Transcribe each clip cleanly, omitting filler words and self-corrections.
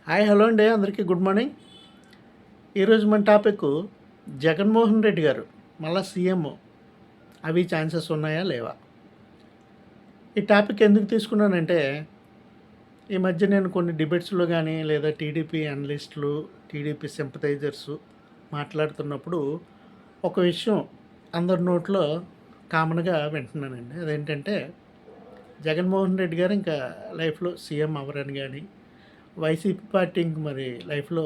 Hi hello అండి, అందరికీ good morning. ఈరోజు మన టాపిక్ జగన్మోహన్ రెడ్డి గారు మళ్ళీ సీఎం అవి ఛాన్సెస్ ఉన్నాయా లేవా. ఈ టాపిక్ ఎందుకు తీసుకున్నానంటే ఈ మధ్య నేను కొన్ని డిబేట్స్లో కానీ లేదా టీడీపీ అనలిస్టులు టీడీపీ సింపథైజర్స్ మాట్లాడుతున్నప్పుడు ఒక విషయం అందరి నోట్లో కామన్గా వింటున్నానండి. అదేంటంటే జగన్మోహన్ రెడ్డి గారు ఇంకా లైఫ్లో సీఎం అవ్వరని కానీ వైసీపీ పార్టీ ఇంక మరి లైఫ్లో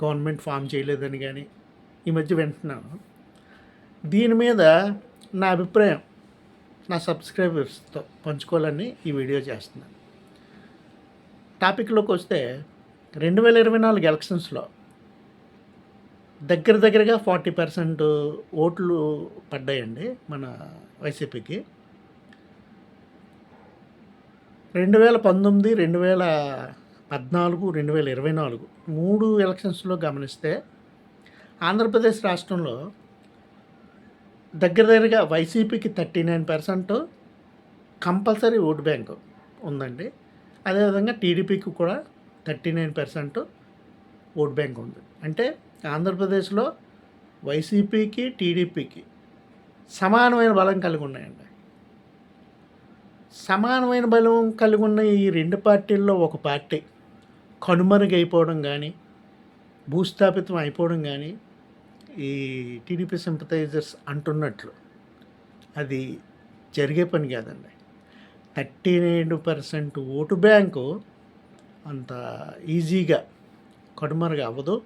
గవర్నమెంట్ ఫామ్ చేయలేదని కానీ ఈ మధ్య వింటున్నాను. దీని మీద నా అభిప్రాయం నా సబ్స్క్రైబర్స్తో పంచుకోవాలని ఈ వీడియో చేస్తున్నాను. టాపిక్లోకి వస్తే 2024 ఎలక్షన్స్లో దగ్గరగా 40% ఓట్లు పడ్డాయండి మన వైసీపీకి. 2019, 2014, 2024 3 ఎలక్షన్స్లో గమనిస్తే ఆంధ్రప్రదేశ్ రాష్ట్రంలో దగ్గరగా వైసీపీకి 39% కంపల్సరీ ఓటు బ్యాంకు ఉందండి. అదేవిధంగా టీడీపీకి కూడా 39% ఓట్ బ్యాంక్ ఉంది. అంటే ఆంధ్రప్రదేశ్లో వైసీపీకి టీడీపీకి సమానమైన బలం కలిగి ఉన్నాయండి. సమానమైన బలం కలిగి ఉన్న ఈ రెండు పార్టీల్లో ఒక పార్టీ కనుమరుగైపోవడం కానీ భూస్థాపితం అయిపోవడం కానీ ఈ టీడీపీ సింపథైజర్స్ అంటున్నట్లు అది జరిగే పని కాదండి. 39% ఓటు బ్యాంకు అంత ఈజీగా కనుమరుగు అవ్వదు.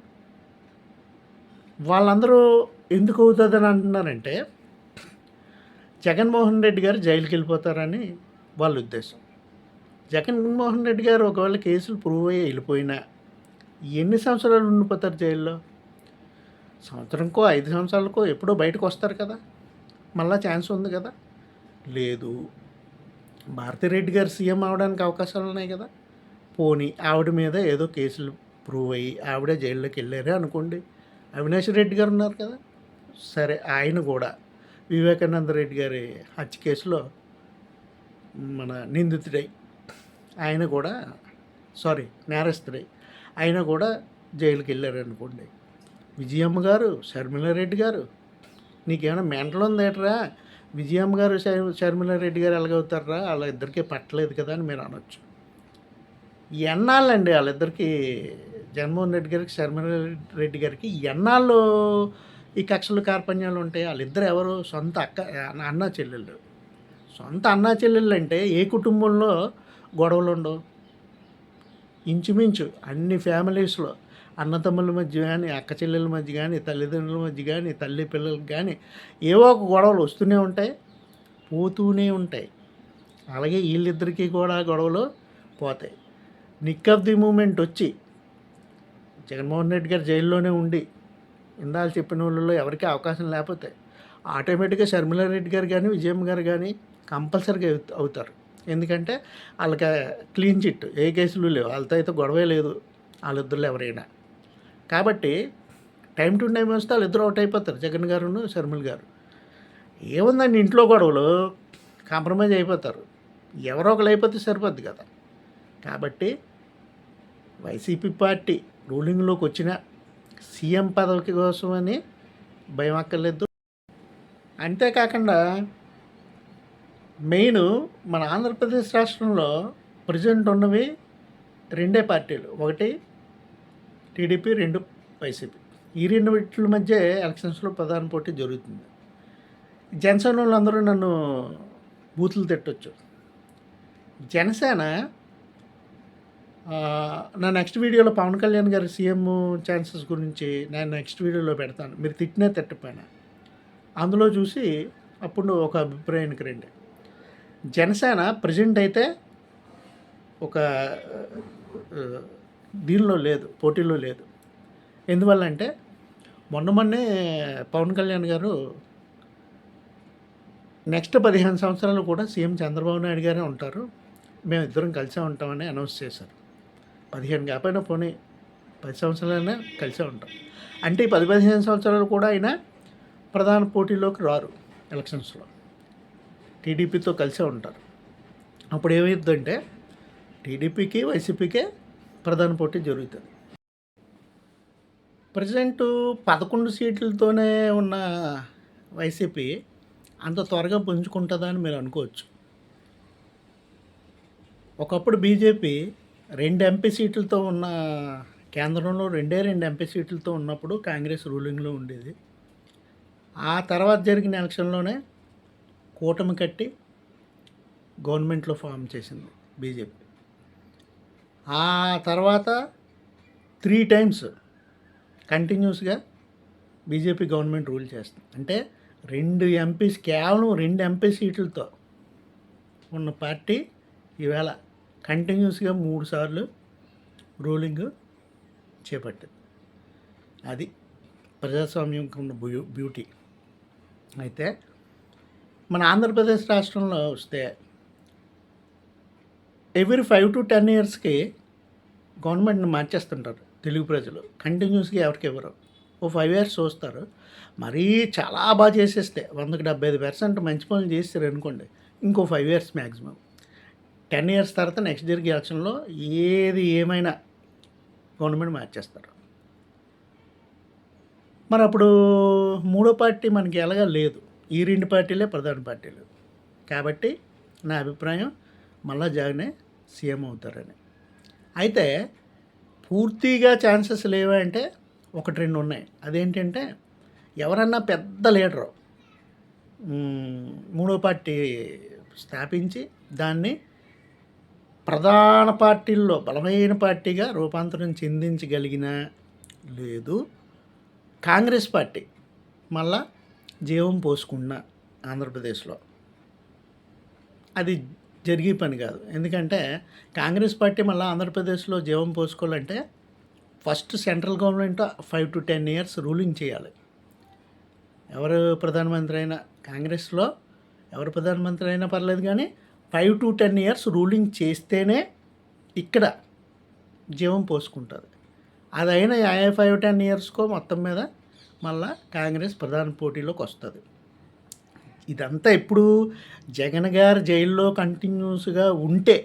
వాళ్ళందరూ ఎందుకు అవుతుందని అంటున్నారంటే జగన్మోహన్ రెడ్డి గారు జైలుకి వెళ్ళిపోతారని వాళ్ళ ఉద్దేశం. జగన్మోహన్ రెడ్డి గారు ఒకవేళ కేసులు ప్రూవ్ అయ్యి వెళ్ళిపోయినా ఎన్ని సంవత్సరాలు ఉండిపోతారు జైల్లో? సంవత్సరంకో 5 సంవత్సరాలకో ఎప్పుడో బయటకు వస్తారు కదా, మళ్ళా ఛాన్స్ ఉంది కదా. లేదు, భారతిరెడ్డి గారు సీఎం అవడానికి అవకాశాలు ఉన్నాయి కదా. పోనీ ఆవిడ మీద ఏదో కేసులు ప్రూవ్ అయ్యి ఆవిడే జైల్లోకి వెళ్ళారే అనుకోండి. అవినాష్ రెడ్డి గారు ఉన్నారు కదా, సరే ఆయన కూడా వివేకానంద రెడ్డి గారి హత్య కేసులో మన నిందితుడై ఆయన కూడా నేరస్తుడై ఆయన కూడా జైలుకి వెళ్ళారు అనుకోండి. విజయమ్మ గారు, షర్మిలారెడ్డి గారు, నీకేమైనా మెంటల్ ఉందేట్రా? విజయమ్మ గారు షర్మిలారెడ్డి గారు ఎలాగవుతారా? వాళ్ళ ఇద్దరికీ పట్టలేదు కదా అని మీరు అనొచ్చు. ఎన్నాళ్ళండి వాళ్ళిద్దరికీ, జగన్మోహన్ రెడ్డి గారికి షర్మిలారెడ్డి గారికి ఎన్నాళ్ళు ఈ కక్షలు కార్పణ్యాలు ఉంటాయి? వాళ్ళిద్దరు ఎవరు? సొంత అన్నా చెల్లెళ్ళు. సొంత అన్నా చెల్లెళ్ళు అంటే ఏ కుటుంబంలో గొడవలు ఉండవు? ఇంచుమించు అన్ని ఫ్యామిలీస్లో అన్నతమ్ముల మధ్య కానీ, అక్క చెల్లెల మధ్య కానీ, తల్లిదండ్రుల మధ్య కానీ, తల్లి పిల్లలకి కానీ ఏవో ఒక గొడవలు వస్తూనే ఉంటాయి, పోతూనే ఉంటాయి. అలాగే వీళ్ళిద్దరికీ కూడా గొడవలు పోతాయి. నిక్ ఆఫ్ ది మూమెంట్ వచ్చి జగన్మోహన్ రెడ్డి గారు జైల్లోనే ఉండి ఇందాక చెప్పిన వాళ్ళలో ఎవరికీ అవకాశం లేకపోతే ఆటోమేటిక్గా షర్మిలారెడ్డి గారు కానీ విజయమ్మ గారు కానీ కంపల్సరీగా అవుతారు. ఎందుకంటే వాళ్ళకి క్లీన్ చిట్, ఏ కేసులు లేవు, వాళ్ళతో అయితే గొడవే లేదు వాళ్ళిద్దరు ఎవరైనా. కాబట్టి టైం టు టైం వస్తే వాళ్ళిద్దరు అవుట్ అయిపోతారు, జగన్ గారును షర్మిల గారు. ఏముందండి ఇంట్లో గొడవలు, కాంప్రమైజ్ అయిపోతారు, ఎవరో ఒకరు అయిపోతే సరిపోద్ది కదా. కాబట్టి వైసీపీ పార్టీ రూలింగ్లోకి వచ్చిన సీఎం పదవికి కోసమని భయం అక్కర్లేదు. అంతేకాకుండా మెయిన్ మన ఆంధ్రప్రదేశ్ రాష్ట్రంలో ప్రజెంట్ ఉన్నవి రెండే పార్టీలు, ఒకటి టీడీపీ, 2 వైసీపీ. ఈ రెండు వీటి మధ్య ఎలక్షన్స్లో ప్రధాన పోటీ జరుగుతుంది. జనసేన వాళ్ళందరూ నన్ను బూతులు తిట్టొచ్చు. జనసేన నా నెక్స్ట్ వీడియోలో పవన్ కళ్యాణ్ గారి సీఎం ఛాన్సెస్ గురించి నేను నెక్స్ట్ వీడియోలో పెడతాను. మీరు తిట్టినా తిట్టపోయినా అందులో చూసి అప్పుడు ఒక అభిప్రాయానికి రండి. జనసేన ప్రజెంట్ అయితే ఒక దీనిలో లేదు, పోటీలో లేదు. ఎందువల్ల అంటే మొన్నే పవన్ కళ్యాణ్ గారు నెక్స్ట్ 15 సంవత్సరాలు కూడా సీఎం చంద్రబాబు నాయుడు గారే ఉంటారు, మేము ఇద్దరం కలిసే ఉంటామని అనౌన్స్ చేశారు. 15 కాకపోయినా పోనీ 10 సంవత్సరాలైనా కలిసే ఉంటాం. అంటే ఈ 10-15 సంవత్సరాలు కూడా ఆయన ప్రధాన పోటీలోకి రారు ఎలక్షన్స్లో, టీడీపీతో కలిసే ఉంటారు. అప్పుడు ఏమైందంటే టీడీపీకి వైసీపీకే ప్రధాన పోటీ జరుగుతుంది. ప్రజెంటు 11 సీట్లతోనే ఉన్న వైసీపీ అంత త్వరగా పుంజుకుంటుందా అని మీరు అనుకోవచ్చు. ఒకప్పుడు బీజేపీ 2 ఎంపీ సీట్లతో ఉన్న కేంద్రంలో 2 ఎంపీ సీట్లతో ఉన్నప్పుడు కాంగ్రెస్ రూలింగ్లో ఉండేది. ఆ తర్వాత జరిగిన ఎలక్షన్లోనే కూటమి కట్టి గవర్నమెంట్లో ఫామ్ చేసింది బీజేపీ. ఆ తర్వాత 3 టైమ్స్ కంటిన్యూస్గా బీజేపీ గవర్నమెంట్ రూల్ చేస్తుంది. అంటే కేవలం 2 ఎంపీ సీట్లతో ఉన్న పార్టీ ఈవేళ కంటిన్యూస్గా 3 సార్లు రూలింగ్ చేపట్టింది. అది ప్రజాస్వామ్యంకి ఉన్న బ్యూటీ. అయితే మన ఆంధ్రప్రదేశ్ రాష్ట్రంలో వస్తే ఎవ్రీ 5 to 10 ఇయర్స్కి గవర్నమెంట్ని మార్చేస్తుంటారు తెలుగు ప్రజలు. కంటిన్యూస్గా ఎవరికి ఇవ్వరు. ఓ 5 ఇయర్స్ చూస్తారు. మరీ చాలా బాగా చేసేస్తే 100కి 75% మంచి పనులు చేస్తారు అనుకోండి, ఇంకో 5 ఇయర్స్ మ్యాక్సిమం. 10 ఇయర్స్ తర్వాత నెక్స్ట్ జరిగే ఎలక్షన్లో ఏది ఏమైనా గవర్నమెంట్ మార్చేస్తారు. మరి అప్పుడు మూడో పార్టీ మనకి ఎలాగా లేదు. ఈ 2 పార్టీలే ప్రధాన పార్టీలు. కాబట్టి నా అభిప్రాయం మళ్ళా జగనే సీఎం అవుతారని. అయితే పూర్తిగా ఛాన్సెస్ లేవా అంటే 1-2 ఉన్నాయి. అదేంటంటే ఎవరన్నా పెద్ద లీడరు మూడో పార్టీ స్థాపించి దాన్ని ప్రధాన పార్టీల్లో బలమైన పార్టీగా రూపాంతరం చెందించగలిగిన, లేదు కాంగ్రెస్ పార్టీ మళ్ళా జీవం పోసుకున్న ఆంధ్రప్రదేశ్లో అది జరిగే పని కాదు. ఎందుకంటే కాంగ్రెస్ పార్టీ మళ్ళీ ఆంధ్రప్రదేశ్లో జీవం పోసుకోవాలంటే first central government 5 to 10 years ruling చేయాలి. ఎవరు ప్రధానమంత్రి అయినా కాంగ్రెస్లో ఎవరు ప్రధానమంత్రి అయినా పర్లేదు, కానీ 5 to 10 ఇయర్స్ రూలింగ్ చేస్తేనే ఇక్కడ జీవం పోసుకుంటుంది. అదైనా 5-10 ఇయర్స్కో మొత్తం మీద మళ్ళా కాంగ్రెస్ ప్రధాన పోటీలోకి వస్తుంది. ఇదంతా ఇప్పుడు జగన్ గారు జైల్లో కంటిన్యూస్గా ఉంటే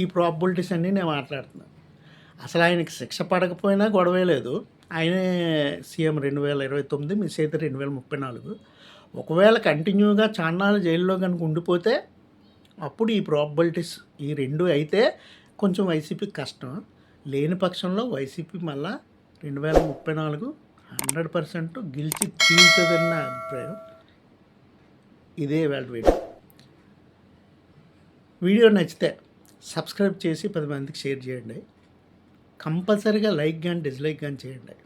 ఈ ప్రాబిలిటీస్ అన్నీ నేను మాట్లాడుతున్నాను. అసలు ఆయనకి శిక్ష పడకపోయినా గొడవే లేదు. ఆయనే సీఎం 2029, మిస్ అయితే 2034. ఒకవేళ కంటిన్యూగా చాన్నాళ్ళు జైల్లో కనుక ఉండిపోతే అప్పుడు ఈ ప్రాబిలిటీస్ ఈ 2 అయితే కొంచెం వైసీపీకి కష్టం. లేని పక్షంలో వైసీపీ మళ్ళా 2034 100% గెలిచి తీరుతుందని నా అభిప్రాయం. ఇదే వాళ్ళ వీడియో నచ్చితే సబ్స్క్రైబ్ చేసి 10 మందికి షేర్ చేయండి. కంపల్సరీగా లైక్ కానీ డిస్లైక్ కానీ చేయండి.